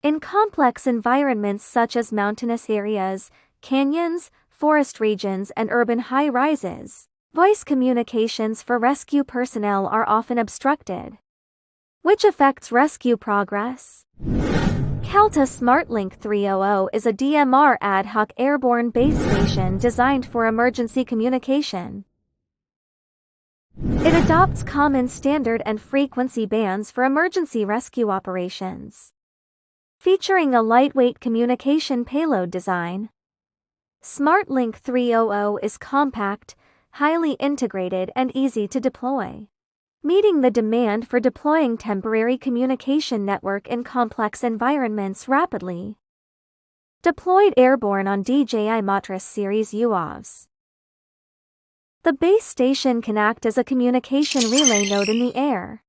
In complex environments such as mountainous areas, canyons, forest regions, and urban high-rises, voice communications for rescue personnel are often obstructed, which affects rescue progress. Caltta SmartLink300 is a DMR ad hoc airborne base station designed for emergency communication. It adopts common standard and frequency bands for emergency rescue operations, featuring a lightweight communication payload design. SmartLink300 is compact, highly integrated, and easy to deploy, meeting the demand for deploying temporary communication network in complex environments rapidly. Deployed airborne on DJI Matrix series UAVs. The base station can act as a communication relay node in the air,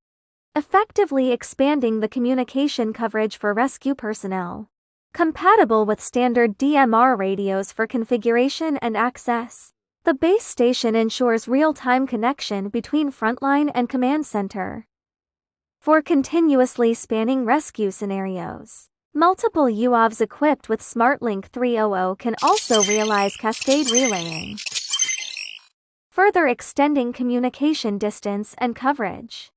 effectively expanding the communication coverage for rescue personnel. Compatible with standard DMR radios for configuration and access, the base station ensures real-time connection between frontline and command center. For continuously spanning rescue scenarios, multiple UAVs equipped with SmartLink300 can also realize cascade relaying, further extending communication distance and coverage.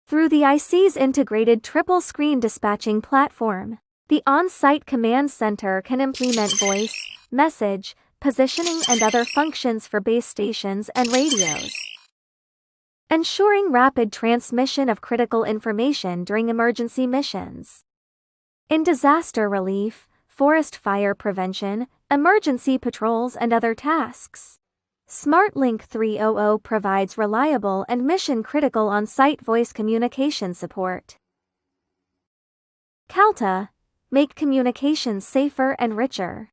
Through the IC's integrated triple-screen dispatching platform, the on-site command center can implement voice, message, positioning, and other functions for base stations and radios, ensuring rapid transmission of critical information during emergency missions. In disaster relief, forest fire prevention, emergency patrols, and other tasks, SmartLink300 provides reliable and mission-critical on-site voice communication support. Caltta, make communications safer and richer.